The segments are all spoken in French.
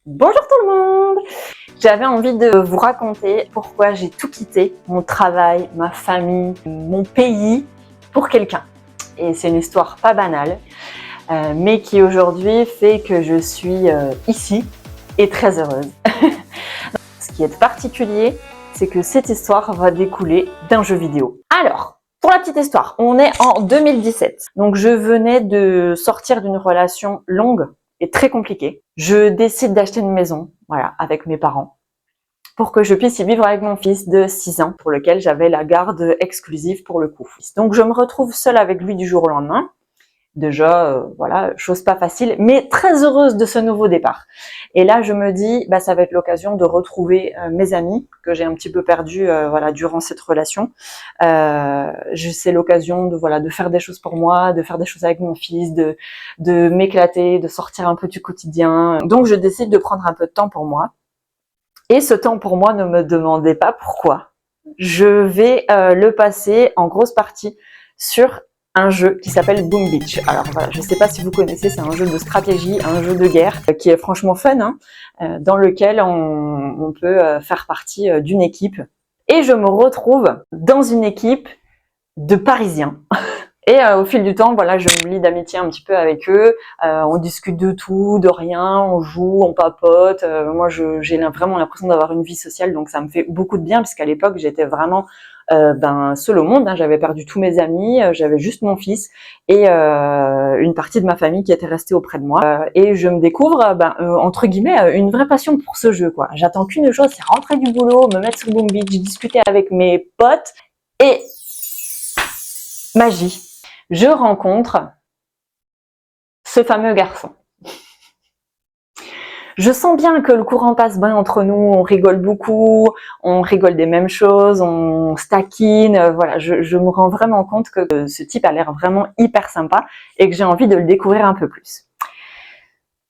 Bonjour tout le monde! J'avais envie de vous raconter pourquoi j'ai tout quitté, mon travail, ma famille, mon pays, pour quelqu'un. Et c'est une histoire pas banale, mais qui aujourd'hui fait que je suis ici et très heureuse. Ce qui est particulier, c'est que cette histoire va découler d'un jeu vidéo. Alors, pour la petite histoire, on est en 2017. Donc je venais de sortir d'une relation longue et très compliquée. Je décide d'acheter une maison, voilà, avec mes parents, pour que je puisse y vivre avec mon fils de 6 ans, pour lequel j'avais la garde exclusive pour le coup. Donc je me retrouve seule avec lui du jour au lendemain. Déjà, voilà, chose pas facile, mais très heureuse de ce nouveau départ. Et là, je me dis, bah, ça va être l'occasion de retrouver mes amis que j'ai un petit peu perdus, voilà, durant cette relation. C'est l'occasion de, voilà, de faire des choses pour moi, de faire des choses avec mon fils, de m'éclater, de sortir un peu du quotidien. Donc, je décide de prendre un peu de temps pour moi. Et ce temps pour moi, ne me demandez pas pourquoi. Je vais le passer en grosse partie sur un jeu qui s'appelle Boom Beach. Alors voilà, je ne sais pas si vous connaissez, c'est un jeu de stratégie, un jeu de guerre qui est franchement fun, hein, dans lequel on peut faire partie d'une équipe. Et je me retrouve dans une équipe de Parisiens. Et au fil du temps, voilà, je me lie d'amitié un petit peu avec eux. On discute de tout, de rien, on joue, on papote. Moi, j'ai vraiment l'impression d'avoir une vie sociale, donc ça me fait beaucoup de bien, puisqu'à l'époque, j'étais vraiment seule au monde. Hein. J'avais perdu tous mes amis, j'avais juste mon fils et une partie de ma famille qui était restée auprès de moi. Et je me découvre, entre guillemets, une vraie passion pour ce jeu, quoi. J'attends qu'une chose, c'est rentrer du boulot, me mettre sur Boom Beach, discuter avec mes potes et magie. Je rencontre ce fameux garçon. Je sens bien que le courant passe bien entre nous, on rigole beaucoup, on rigole des mêmes choses, on se taquine, voilà, je me rends vraiment compte que ce type a l'air vraiment hyper sympa et que j'ai envie de le découvrir un peu plus.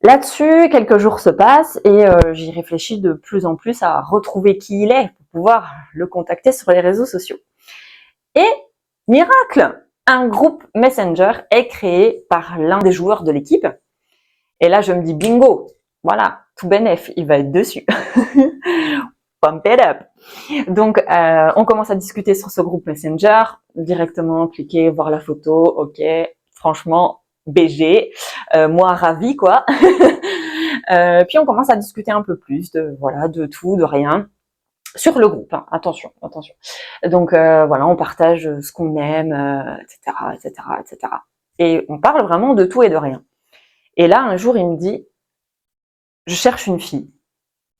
Là-dessus, quelques jours se passent et j'y réfléchis de plus en plus à retrouver qui il est pour pouvoir le contacter sur les réseaux sociaux. Et miracle, un groupe Messenger est créé par l'un des joueurs de l'équipe. Et là, je me dis bingo, voilà, tout bénef, il va être dessus. Pump it up. Donc, on commence à discuter sur ce groupe Messenger, directement cliquer, voir la photo, ok, franchement, BG, moi ravi quoi. Puis on commence à discuter un peu plus de voilà, de tout, de rien. Sur le groupe, hein. Attention. Donc voilà, on partage ce qu'on aime, etc., etc., etc. Et on parle vraiment de tout et de rien. Et là, un jour, il me dit, je cherche une fille.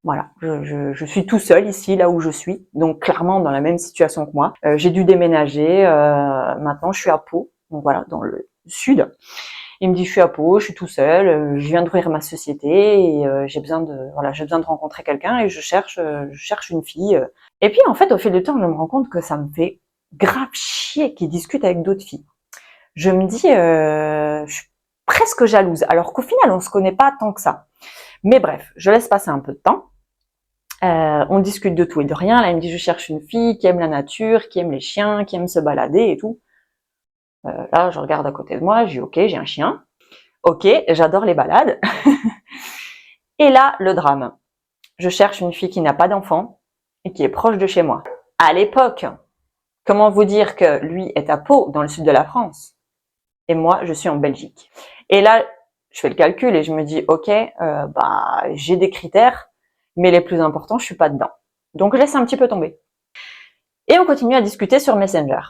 Voilà, je suis tout seul ici, là où je suis, donc clairement dans la même situation que moi. J'ai dû déménager, maintenant je suis à Pau, donc voilà, dans le sud. Il me dit, je suis à Pau, je suis tout seul, je viens d'ouvrir ma société et j'ai besoin de rencontrer quelqu'un et je cherche une fille. Et puis en fait, au fil du temps, je me rends compte que ça me fait grave chier qu'il discute avec d'autres filles. Je me dis, je suis presque jalouse, alors qu'au final, on se connaît pas tant que ça. Mais bref, je laisse passer un peu de temps. On discute de tout et de rien. Là, il me dit, je cherche une fille qui aime la nature, qui aime les chiens, qui aime se balader et tout. Là, je regarde à côté de moi, je dis, ok, j'ai un chien. Ok, j'adore les balades. Et là, le drame. Je cherche une fille qui n'a pas d'enfant et qui est proche de chez moi. À l'époque, comment vous dire que lui est à Pau, dans le sud de la France, et moi, je suis en Belgique. Et là, je fais le calcul et je me dis, ok, j'ai des critères, mais les plus importants, je suis pas dedans. Donc, je laisse un petit peu tomber. Et on continue à discuter sur Messenger.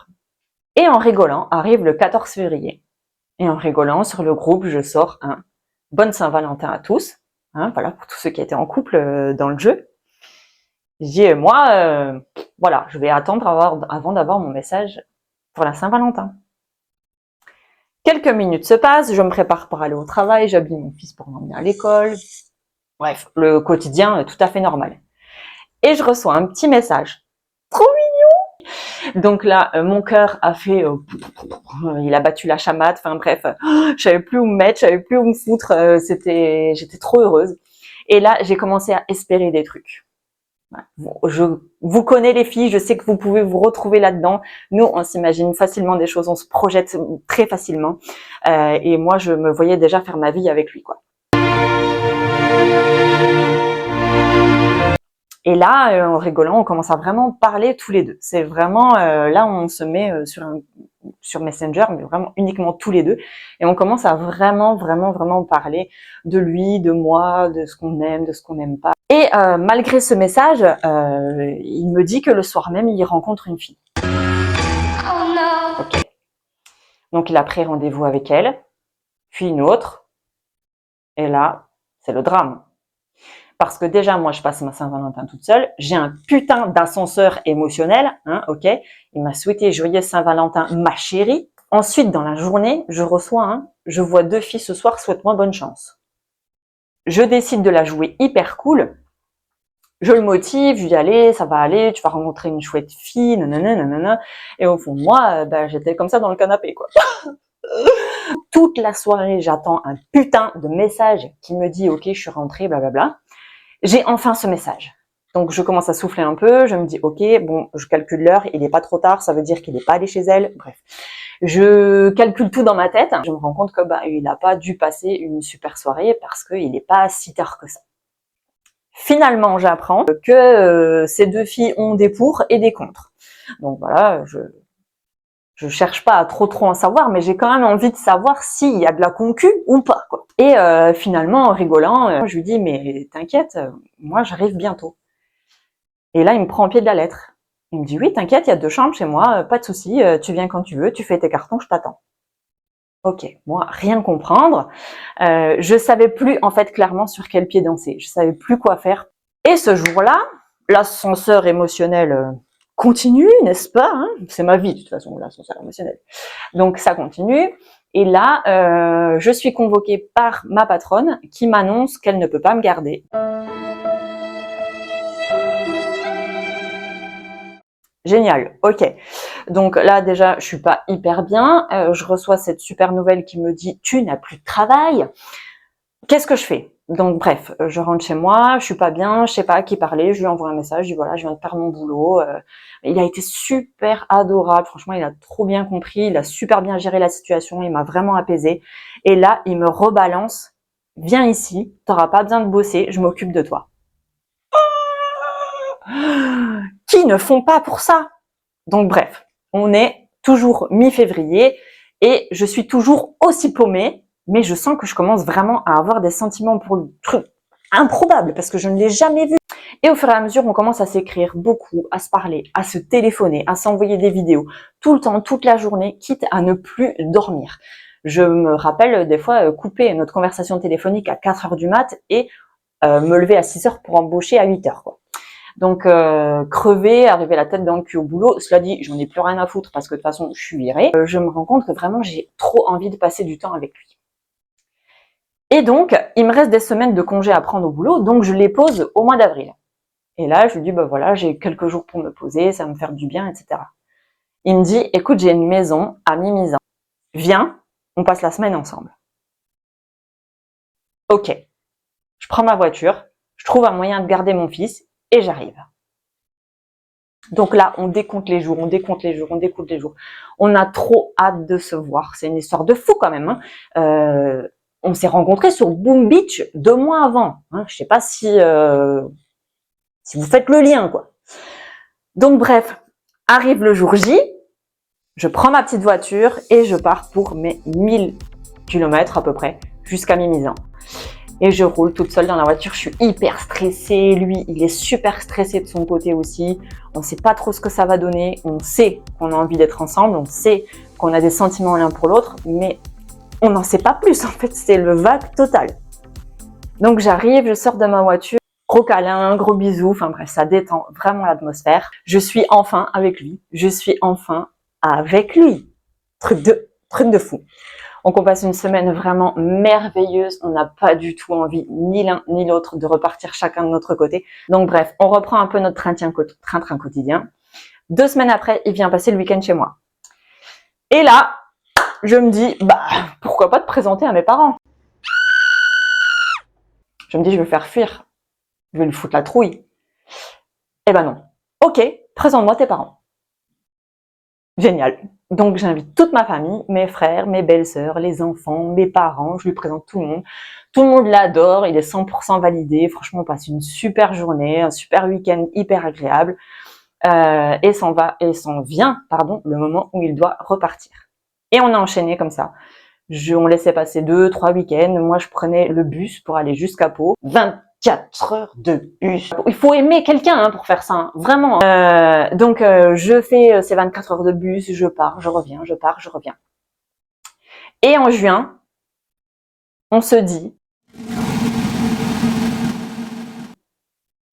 Et en rigolant, arrive le 14 février. Et en rigolant, sur le groupe, je sors un « Bonne Saint-Valentin à tous ». Hein, voilà, pour tous ceux qui étaient en couple dans le jeu. Je dis, moi, voilà, je vais attendre avant d'avoir mon message pour la Saint-Valentin. Quelques minutes se passent, je me prépare pour aller au travail, j'habille mon fils pour l'emmener à l'école. Bref, le quotidien tout à fait normal. Et je reçois un petit message. Trop mignon! Donc là, mon cœur a fait... il a battu la chamade, enfin bref, je savais plus où me mettre, je savais plus où me foutre, j'étais trop heureuse. Et là, j'ai commencé à espérer des trucs. Je vous connais les filles, je sais que vous pouvez vous retrouver là-dedans. Nous, on s'imagine facilement des choses, on se projette très facilement. Et moi, je me voyais déjà faire ma vie avec lui, quoi. Et là, en rigolant, on commence à vraiment parler tous les deux. C'est vraiment, là, on se met sur Messenger, mais vraiment uniquement tous les deux. Et on commence à vraiment parler de lui, de moi, de ce qu'on aime, de ce qu'on n'aime pas. Et malgré ce message, il me dit que le soir même, il rencontre une fille. Oh non. Ok. Donc, il a pris rendez-vous avec elle, puis une autre. Et là, c'est le drame. Parce que déjà, moi, je passe ma Saint-Valentin toute seule. J'ai un putain d'ascenseur émotionnel, hein, ok. Il m'a souhaité joyeux Saint-Valentin, ma chérie. Ensuite, dans la journée, je reçois je vois 2 filles ce soir, souhaite-moi bonne chance. Je décide de la jouer hyper cool. Je le motive, je lui dis allez, ça va aller, tu vas rencontrer une chouette fille, nanana. Et au fond de moi, j'étais comme ça dans le canapé, quoi. Toute la soirée, j'attends un putain de message qui me dit ok, je suis rentrée, blablabla. J'ai enfin ce message. Donc, je commence à souffler un peu. Je me dis, ok, bon, je calcule l'heure. Il n'est pas trop tard. Ça veut dire qu'il n'est pas allé chez elle. Bref, je calcule tout dans ma tête. Je me rends compte que il n'a pas dû passer une super soirée parce qu'il n'est pas si tard que ça. Finalement, j'apprends que ces 2 filles ont des pour et des contre. Donc voilà, je cherche pas à trop en savoir, mais j'ai quand même envie de savoir s'il y a de la concu ou pas, quoi. Et finalement, en rigolant, je lui dis mais t'inquiète, moi j'arrive bientôt. Et là, il me prend au pied de la lettre. Il me dit oui, t'inquiète, il y a 2 chambres chez moi, pas de souci, tu viens quand tu veux, tu fais tes cartons, je t'attends. Ok, moi rien comprendre. Je savais plus en fait clairement sur quel pied danser. Je savais plus quoi faire. Et ce jour-là, l'ascenseur émotionnel continue, n'est-ce pas, hein? C'est ma vie de toute façon, l'ascenseur émotionnel. Donc ça continue. Et là, je suis convoquée par ma patronne qui m'annonce qu'elle ne peut pas me garder. Génial, ok. Donc là déjà, je suis pas hyper bien. Je reçois cette super nouvelle qui me dit tu n'as plus de travail. Qu'est-ce que je fais? Donc bref, je rentre chez moi, je suis pas bien, je sais pas à qui parler, je lui envoie un message, je dis voilà, je viens de perdre mon boulot. Il a été super adorable, franchement, il a trop bien compris, il a super bien géré la situation, il m'a vraiment apaisée. Et là, il me rebalance, viens ici, t'auras pas besoin de bosser, je m'occupe de toi. Qui ne font pas pour ça? Donc bref, on est toujours mi-février et je suis toujours aussi paumée, mais je sens que je commence vraiment à avoir des sentiments pour le truc improbable parce que je ne l'ai jamais vu. Et au fur et à mesure, on commence à s'écrire beaucoup, à se parler, à se téléphoner, à s'envoyer des vidéos, tout le temps, toute la journée, quitte à ne plus dormir. Je me rappelle des fois couper notre conversation téléphonique à 4 heures du mat et me lever à 6 heures pour embaucher à 8 heures, quoi. Donc crever, arriver la tête dans le cul au boulot, cela dit, j'en ai plus rien à foutre parce que de toute façon, je suis virée. Je me rends compte que vraiment, j'ai trop envie de passer du temps avec lui. Et donc, il me reste des semaines de congés à prendre au boulot, donc je les pose au mois d'avril. Et là, je lui dis, voilà, j'ai quelques jours pour me poser, ça va me faire du bien, etc. Il me dit, écoute, j'ai une maison à Mimizan. Viens, on passe la semaine ensemble. Ok. Je prends ma voiture, je trouve un moyen de garder mon fils et j'arrive. Donc là, on décompte les jours. On a trop hâte de se voir. C'est une histoire de fou quand même, hein. On s'est rencontrés sur Boom Beach 2 mois avant. Hein. Je sais pas si vous faites le lien, quoi. Donc bref, arrive le jour J, je prends ma petite voiture et je pars pour mes 1000 km à peu près jusqu'à Mimizan. Et je roule toute seule dans la voiture, je suis hyper stressée, lui il est super stressé de son côté aussi, on ne sait pas trop ce que ça va donner, on sait qu'on a envie d'être ensemble, on sait qu'on a des sentiments l'un pour l'autre, mais on n'en sait pas plus en fait, c'est le vague total. Donc j'arrive, je sors de ma voiture, gros câlin, gros bisous, enfin bref, ça détend vraiment l'atmosphère. Je suis enfin avec lui, truc de fou. Donc on passe une semaine vraiment merveilleuse, on n'a pas du tout envie, ni l'un ni l'autre, de repartir chacun de notre côté. Donc bref, on reprend un peu notre train-train quotidien. 2 semaines après, il vient passer le week-end chez moi. Et là, je me dis, pourquoi pas te présenter à mes parents? Je me dis, je vais le faire fuir, je vais lui foutre la trouille. Eh ben non. Ok, présente-moi tes parents. Génial. Donc j'invite toute ma famille, mes frères, mes belles-sœurs, les enfants, mes parents, je lui présente tout le monde. Tout le monde l'adore, il est 100% validé. Franchement, on passe une super journée, un super week-end hyper agréable. Et s'en vient, le moment où il doit repartir. Et on a enchaîné comme ça. On laissait passer 2-3 week-ends. Moi, je prenais le bus pour aller jusqu'à Pau. 24 heures de bus. Il faut aimer quelqu'un pour faire ça, hein, vraiment. Donc, je fais ces 24 heures de bus, je pars, je reviens, je pars, je reviens. Et en juin, on se dit,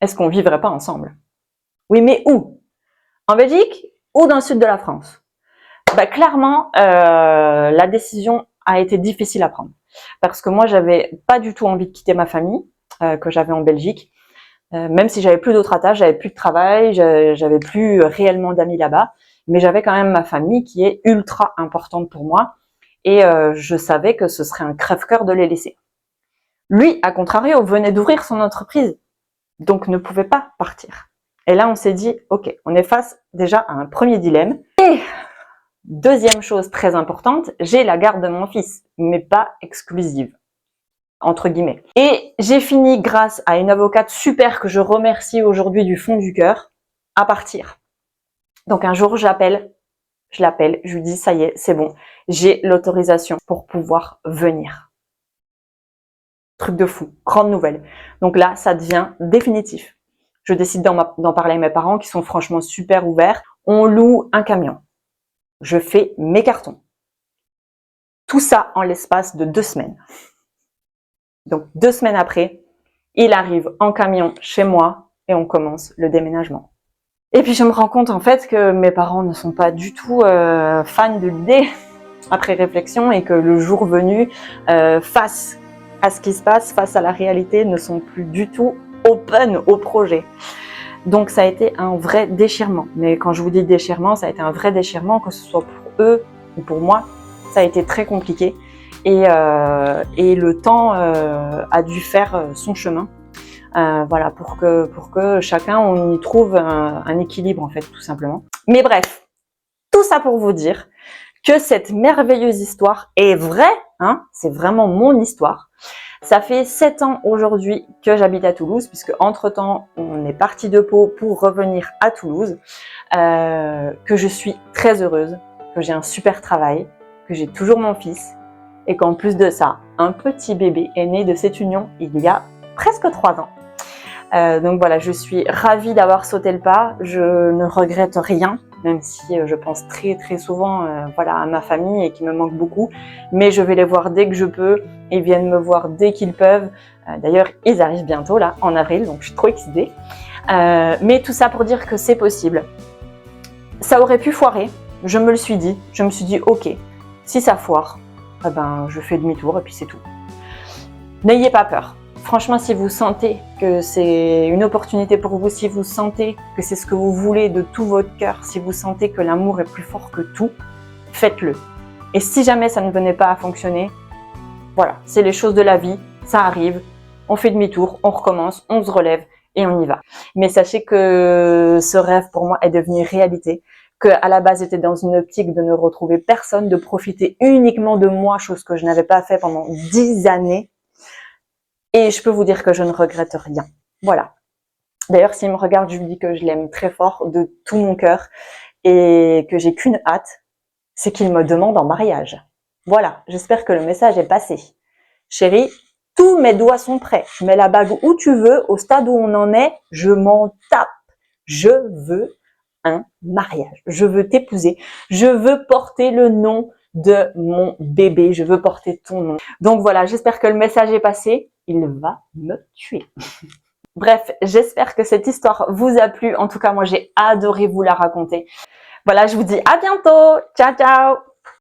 est-ce qu'on vivrait pas ensemble? Oui, mais où? En Belgique ou dans le sud de la France? Bah, clairement, la décision a été difficile à prendre. Parce que moi, j'avais pas du tout envie de quitter ma famille que j'avais en Belgique. Même si j'avais plus d'autres attaches, j'avais plus de travail, j'avais plus réellement d'amis là-bas. Mais j'avais quand même ma famille qui est ultra importante pour moi. Et je savais que ce serait un crève-cœur de les laisser. Lui, à contrario, venait d'ouvrir son entreprise. Donc ne pouvait pas partir. Et là, on s'est dit, ok, on est face déjà à un premier dilemme. Et deuxième chose très importante, j'ai la garde de mon fils, mais pas exclusive, entre guillemets. Et j'ai fini, grâce à une avocate super que je remercie aujourd'hui du fond du cœur, à partir. Donc un jour, je l'appelle, je lui dis, ça y est, c'est bon, j'ai l'autorisation pour pouvoir venir. Truc de fou, grande nouvelle. Donc là, ça devient définitif. Je décide d'en parler à mes parents qui sont franchement super ouverts. On loue un camion. Je fais mes cartons. Tout ça en l'espace de 2 semaines. Donc 2 semaines après, il arrive en camion chez moi et on commence le déménagement. Et puis je me rends compte en fait que mes parents ne sont pas du tout fans de l'idée après réflexion et que le jour venu, face à ce qui se passe, face à la réalité, ne sont plus du tout open au projet. Donc ça a été un vrai déchirement. Mais quand je vous dis déchirement, ça a été un vrai déchirement, que ce soit pour eux ou pour moi. Ça a été très compliqué. Et le temps a dû faire son chemin. Voilà, pour que chacun, on y trouve un équilibre en fait, tout simplement. Mais bref, tout ça pour vous dire que cette merveilleuse histoire est vraie, hein, c'est vraiment mon histoire. Ça fait 7 ans aujourd'hui que j'habite à Toulouse, puisque entre-temps, on est parti de Pau pour revenir à Toulouse, que je suis très heureuse, que j'ai un super travail, que j'ai toujours mon fils, et qu'en plus de ça, un petit bébé est né de cette union il y a presque 3 ans. Donc voilà, je suis ravie d'avoir sauté le pas, je ne regrette rien, même si je pense très très souvent voilà, à ma famille et qui me manque beaucoup, mais je vais les voir dès que je peux, ils viennent me voir dès qu'ils peuvent. D'ailleurs, ils arrivent bientôt là, en avril, donc je suis trop excitée. Mais tout ça pour dire que c'est possible. Ça aurait pu foirer, je me le suis dit, je me suis dit ok, si ça foire, eh ben, je fais demi-tour et puis c'est tout. N'ayez pas peur. Franchement, si vous sentez que c'est une opportunité pour vous, si vous sentez que c'est ce que vous voulez de tout votre cœur, si vous sentez que l'amour est plus fort que tout, faites-le. Et si jamais ça ne venait pas à fonctionner, voilà, c'est les choses de la vie, ça arrive, on fait demi-tour, on recommence, on se relève et on y va. Mais sachez que ce rêve pour moi est devenu réalité, qu'à la base j'étais dans une optique de ne retrouver personne, de profiter uniquement de moi, chose que je n'avais pas fait pendant 10 années. Et je peux vous dire que je ne regrette rien. Voilà. D'ailleurs, s'il me regarde, je lui dis que je l'aime très fort, de tout mon cœur, et que j'ai qu'une hâte, c'est qu'il me demande en mariage. Voilà, j'espère que le message est passé. Chérie, tous mes doigts sont prêts. Je mets la bague où tu veux, au stade où on en est, je m'en tape. Je veux un mariage. Je veux t'épouser. Je veux porter le nom de mon bébé. Je veux porter ton nom. Donc voilà, j'espère que le message est passé. Il va me tuer. Bref, j'espère que cette histoire vous a plu. En tout cas, moi, j'ai adoré vous la raconter. Voilà, je vous dis à bientôt. Ciao, ciao.